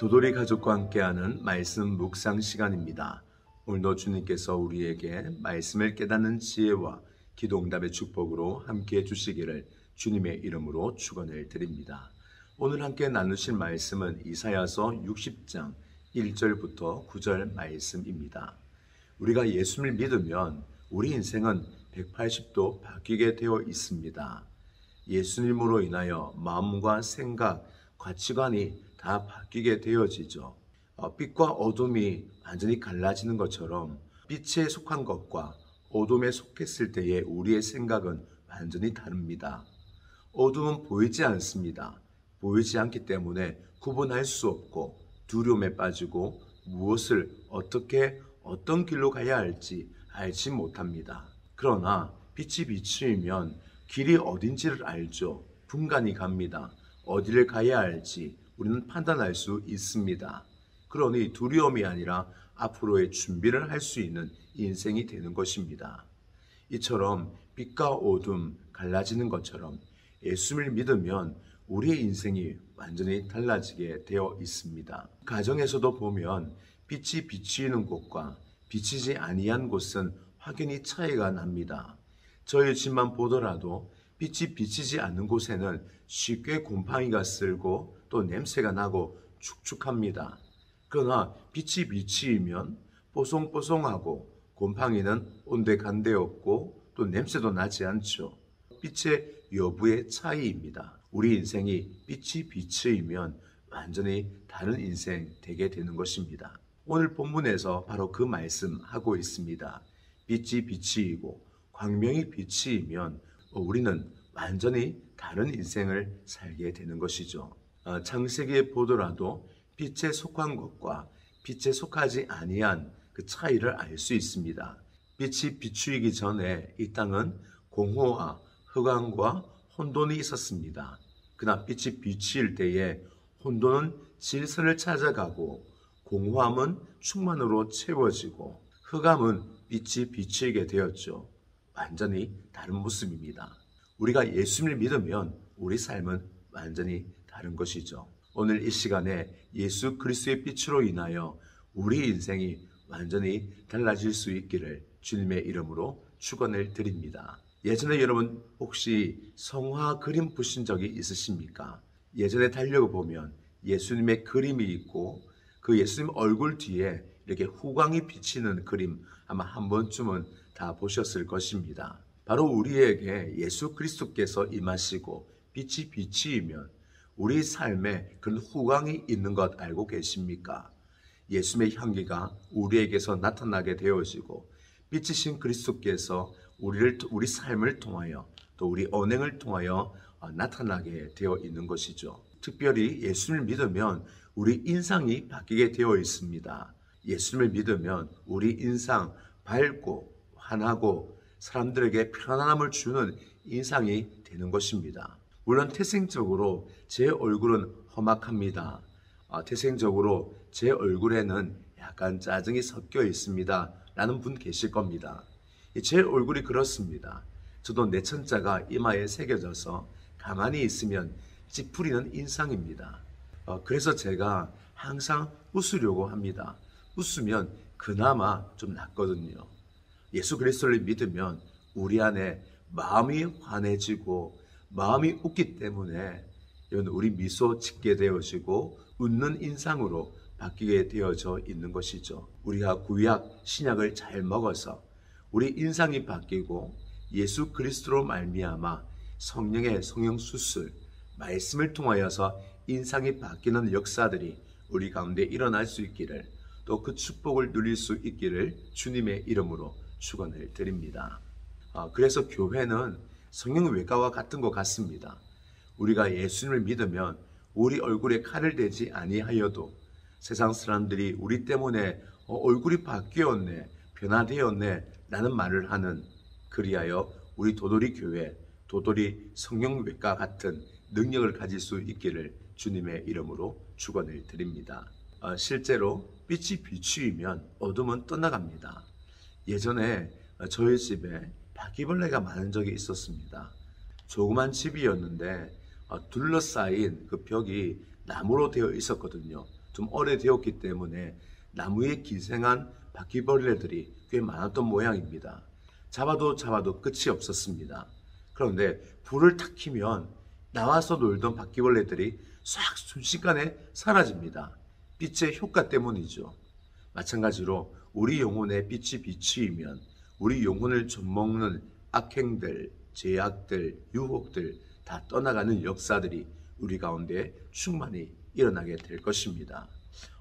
도돌이 가족과 함께하는 말씀 묵상 시간입니다. 오늘도 주님께서 우리에게 말씀을 깨닫는 지혜와 기도응답의 축복으로 함께해 주시기를 주님의 이름으로 축원을 드립니다. 오늘 함께 나누실 말씀은 이사야서 60장 1절부터 9절 말씀입니다. 우리가 예수를 믿으면 우리 인생은 180도 바뀌게 되어 있습니다. 예수님으로 인하여 마음과 생각, 가치관이 다 바뀌게 되어지죠. 빛과 어둠이 완전히 갈라지는 것처럼 빛에 속한 것과 어둠에 속했을 때의 우리의 생각은 완전히 다릅니다. 어둠은 보이지 않습니다. 보이지 않기 때문에 구분할 수 없고 두려움에 빠지고 무엇을 어떻게 어떤 길로 가야 할지 알지 못합니다. 그러나 빛이 비추이면 길이 어딘지를 알죠. 분간이 갑니다. 어디를 가야 할지 우리는 판단할 수 있습니다. 그러니 두려움이 아니라 앞으로의 준비를 할 수 있는 인생이 되는 것입니다. 이처럼 빛과 어둠 갈라지는 것처럼 예수를 믿으면 우리의 인생이 완전히 달라지게 되어 있습니다. 가정에서도 보면 빛이 비치는 곳과 비치지 아니한 곳은 확연히 차이가 납니다. 저희 집만 보더라도 빛이 비치지 않는 곳에는 쉽게 곰팡이가 쓸고 또 냄새가 나고 축축합니다. 그러나 빛이 비치면 뽀송뽀송하고 곰팡이는 온데간데 없고 또 냄새도 나지 않죠. 빛의 여부의 차이입니다. 우리 인생이 빛이 비치면 완전히 다른 인생 되게 되는 것입니다. 오늘 본문에서 바로 그 말씀하고 있습니다. 빛이 비치이고 광명이 비치이면 우리는 완전히 다른 인생을 살게 되는 것이죠. 창세기에 보더라도 빛에 속한 것과 빛에 속하지 아니한 그 차이를 알 수 있습니다. 빛이 비추이기 전에 이 땅은 공허와 흑암과 혼돈이 있었습니다. 그러나 빛이 비칠 때에 혼돈은 질서를 찾아가고 공허함은 충만으로 채워지고 흑암은 빛이 비치게 되었죠. 완전히 다른 모습입니다. 우리가 예수를 믿으면 우리 삶은 완전히 다른 것이죠. 오늘 이 시간에 예수 그리스도의 빛으로 인하여 우리 인생이 완전히 달라질 수 있기를 주님의 이름으로 축원을 드립니다. 예전에 여러분 혹시 성화 그림 보신 적이 있으십니까? 예전에 달력을 보면 예수님의 그림이 있고 그 예수님 얼굴 뒤에 이렇게 후광이 비치는 그림 아마 한 번쯤은 다 보셨을 것입니다. 바로 우리에게 예수 그리스도께서 임하시고 빛이 비치이면 우리 삶에 그런 후광이 있는 것 알고 계십니까? 예수님의 향기가 우리에게서 나타나게 되어지고 빛이신 그리스도께서 우리 삶을 통하여 또 우리 언행을 통하여 나타나게 되어 있는 것이죠. 특별히 예수를 믿으면 우리 인상이 바뀌게 되어 있습니다. 예수를 믿으면 우리 인상 밝고 환하고 사람들에게 편안함을 주는 인상이 되는 것입니다. 물론 태생적으로 제 얼굴은 험악합니다. 태생적으로 제 얼굴에는 약간 짜증이 섞여 있습니다. 라는 분 계실 겁니다. 제 얼굴이 그렇습니다. 저도 내천자가 이마에 새겨져서 가만히 있으면 찌푸리는 인상입니다. 그래서 제가 항상 웃으려고 합니다. 웃으면 그나마 좀 낫거든요. 예수 그리스도를 믿으면 우리 안에 마음이 환해지고 마음이 웃기 때문에 우리 미소 짓게 되어지고 웃는 인상으로 바뀌게 되어져 있는 것이죠. 우리가 구약 신약을 잘 먹어서 우리 인상이 바뀌고 예수 그리스도로 말미암아 성령의 성령 수술 말씀을 통하여서 인상이 바뀌는 역사들이 우리 가운데 일어날 수 있기를 또 그 축복을 누릴 수 있기를 주님의 이름으로 축원을 드립니다. 그래서 교회는 성형외과와 같은 것 같습니다. 우리가 예수님을 믿으면 우리 얼굴에 칼을 대지 아니하여도 세상 사람들이 우리 때문에 얼굴이 바뀌었네, 변화되었네 라는 말을 하는 그리하여 우리 도돌이 교회, 도돌이 성형외과 같은 능력을 가질 수 있기를 주님의 이름으로 축원을 드립니다. 실제로 빛이 비추이면 어둠은 떠나갑니다. 예전에 저희 집에 바퀴벌레가 많은 적이 있었습니다. 조그만 집이었는데 둘러싸인 그 벽이 나무로 되어 있었거든요. 좀 오래되었기 때문에 나무에 기생한 바퀴벌레들이 꽤 많았던 모양입니다. 잡아도 끝이 없었습니다. 그런데 불을 탁 켜면 나와서 놀던 바퀴벌레들이 싹 순식간에 사라집니다. 빛의 효과 때문이죠. 마찬가지로 우리 영혼의 빛이 비추이면 우리 영혼을 좀먹는 악행들, 죄악들, 유혹들 다 떠나가는 역사들이 우리 가운데 충만히 일어나게 될 것입니다.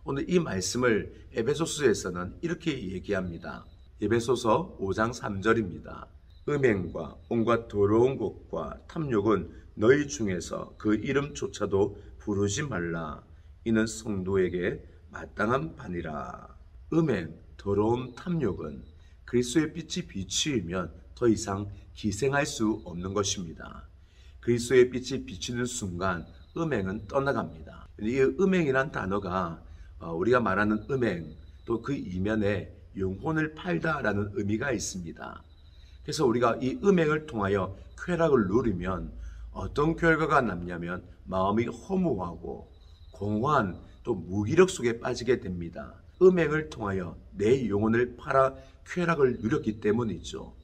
오늘 이 말씀을 에베소서에서는 이렇게 얘기합니다. 에베소서 5장 3절입니다. 음행과 온갖 더러운 것과 탐욕은 너희 중에서 그 이름조차도 부르지 말라. 이는 성도에게 마땅한 바니라. 음행, 더러움, 탐욕은 그리스도의 빛이 비추이면 더 이상 기생할 수 없는 것입니다. 그리스도의 빛이 비추는 순간 음행은 떠나갑니다. 이 음행이란 단어가 우리가 말하는 음행 또 그 이면에 영혼을 팔다라는 의미가 있습니다. 그래서 우리가 이 음행을 통하여 쾌락을 누리면 어떤 결과가 남냐면 마음이 허무하고 공허한 또 무기력 속에 빠지게 됩니다. 음행을 통하여 내 영혼을 팔아 쾌락을 누렸기 때문이죠.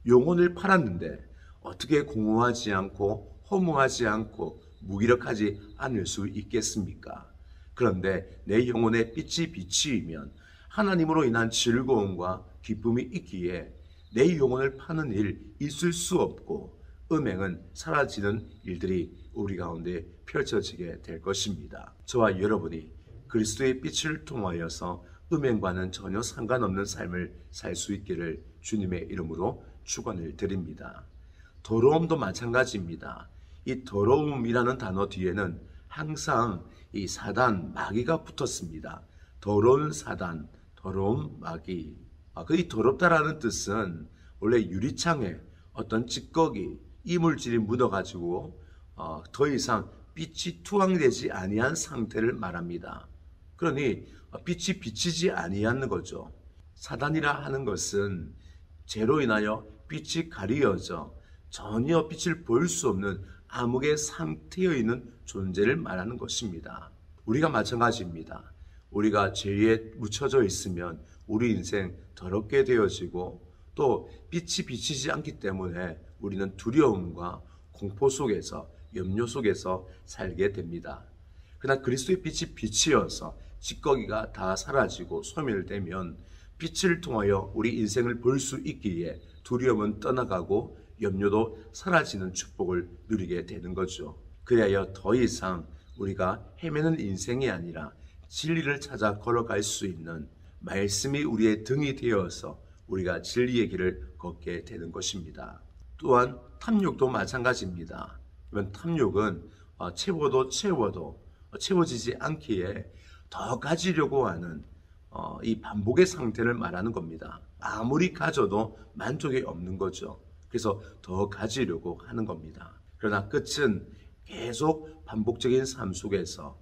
영혼을 팔았는데 어떻게 공허하지 않고 허무하지 않고 무기력하지 않을 수 있겠습니까? 그런데 내 영혼의 빛이 비치면 하나님으로 인한 즐거움과 기쁨이 있기에 내 영혼을 파는 일 있을 수 없고 음행은 사라지는 일들이 우리 가운데 펼쳐지게 될 것입니다. 저와 여러분이 그리스도의 빛을 통하여서 음행과는 전혀 상관없는 삶을 살 수 있기를 주님의 이름으로 축원을 드립니다. 더러움도 마찬가지입니다. 이 더러움이라는 단어 뒤에는 항상 이 사단, 마귀가 붙었습니다. 더러운 사단, 더러운 마귀. 이 더럽다라는 뜻은 원래 유리창에 어떤 찌꺼기, 이물질이 묻어가지고 더 이상 빛이 투항되지 아니한 상태를 말합니다. 그러니 빛이 비치지 아니하는 거죠. 사단이라 하는 것은 죄로 인하여 빛이 가리어져 전혀 빛을 볼 수 없는 암흑의 상태에 있는 존재를 말하는 것입니다. 우리가 마찬가지입니다. 우리가 죄에 묻혀져 있으면 우리 인생 더럽게 되어지고 또 빛이 비치지 않기 때문에 우리는 두려움과 공포 속에서 염려 속에서 살게 됩니다. 그러나 그리스도의 빛이 비치어서 찌꺼기가 다 사라지고 소멸되면 빛을 통하여 우리 인생을 볼 수 있기에 두려움은 떠나가고 염려도 사라지는 축복을 누리게 되는 거죠. 그리하여 더 이상 우리가 헤매는 인생이 아니라 진리를 찾아 걸어갈 수 있는 말씀이 우리의 등이 되어서 우리가 진리의 길을 걷게 되는 것입니다. 또한 탐욕도 마찬가지입니다. 탐욕은 채워도 채워지지 않기에 더 가지려고 하는 이 반복의 상태를 말하는 겁니다. 아무리 가져도 만족이 없는 거죠. 그래서 더 가지려고 하는 겁니다. 그러나 끝은 계속 반복적인 삶 속에서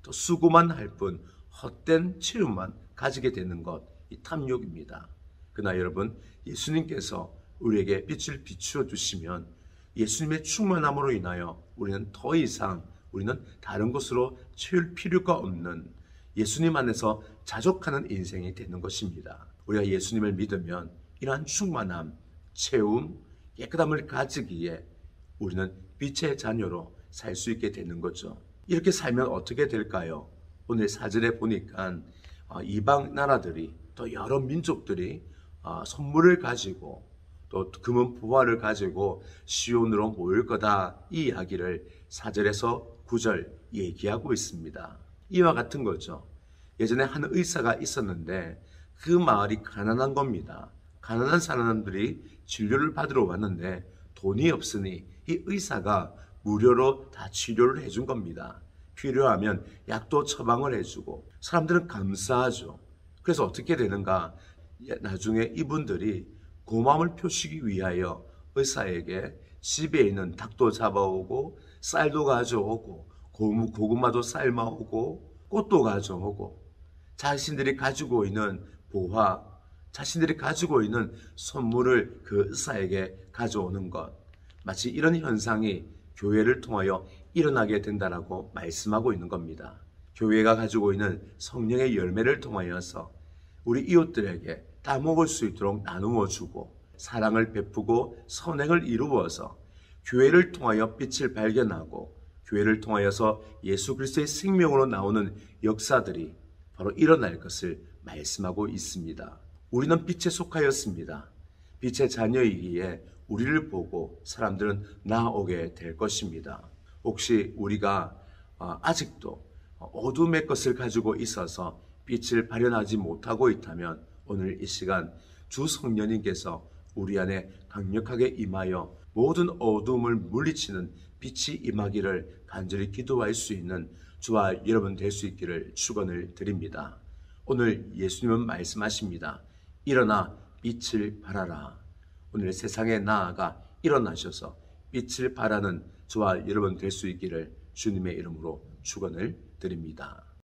더 수고만 할 뿐 헛된 체험만 가지게 되는 것, 이 탐욕입니다. 그러나 여러분, 예수님께서 우리에게 빛을 비추어 주시면 예수님의 충만함으로 인하여 우리는 더 이상 우리는 다른 것으로 채울 필요가 없는 예수님 안에서 자족하는 인생이 되는 것입니다. 우리가 예수님을 믿으면 이러한 충만함, 채움, 깨끗함을 가지기에 우리는 빛의 자녀로 살 수 있게 되는 거죠. 이렇게 살면 어떻게 될까요? 오늘 사절에 보니까 이방 나라들이 또 여러 민족들이 선물을 가지고 또 금은 보화를 가지고 시온으로 모일 거다, 이 이야기를 4절에서 9절 얘기하고 있습니다. 이와 같은 거죠. 예전에 한 의사가 있었는데 그 마을이 가난한 겁니다. 가난한 사람들이 진료를 받으러 왔는데 돈이 없으니 이 의사가 무료로 다 치료를 해준 겁니다. 필요하면 약도 처방을 해주고 사람들은 감사하죠. 그래서 어떻게 되는가? 나중에 이분들이 고마움을 표시기 위하여 의사에게 집에 있는 닭도 잡아오고 쌀도 가져오고 고구마도 삶아오고 꽃도 가져오고 자신들이 가지고 있는 보화, 자신들이 가지고 있는 선물을 그 의사에게 가져오는 것, 마치 이런 현상이 교회를 통하여 일어나게 된다라고 말씀하고 있는 겁니다. 교회가 가지고 있는 성령의 열매를 통하여서 우리 이웃들에게 다 먹을 수 있도록 나누어 주고 사랑을 베푸고 선행을 이루어서 교회를 통하여 빛을 발견하고 교회를 통하여서 예수 그리스도의 생명으로 나오는 역사들이 바로 일어날 것을 말씀하고 있습니다. 우리는 빛에 속하였습니다. 빛의 자녀이기에 우리를 보고 사람들은 나아오게 될 것입니다. 혹시 우리가 아직도 어둠의 것을 가지고 있어서 빛을 발현하지 못하고 있다면 오늘 이 시간 주 성령님께서 우리 안에 강력하게 임하여 모든 어둠을 물리치는 빛이 임하기를 간절히 기도할 수 있는 저와 여러분 될 수 있기를 축원을 드립니다. 오늘 예수님은 말씀하십니다. 일어나 빛을 발하라. 오늘 세상에 나아가 일어나셔서 빛을 발하는 저와 여러분 될 수 있기를 주님의 이름으로 축원을 드립니다.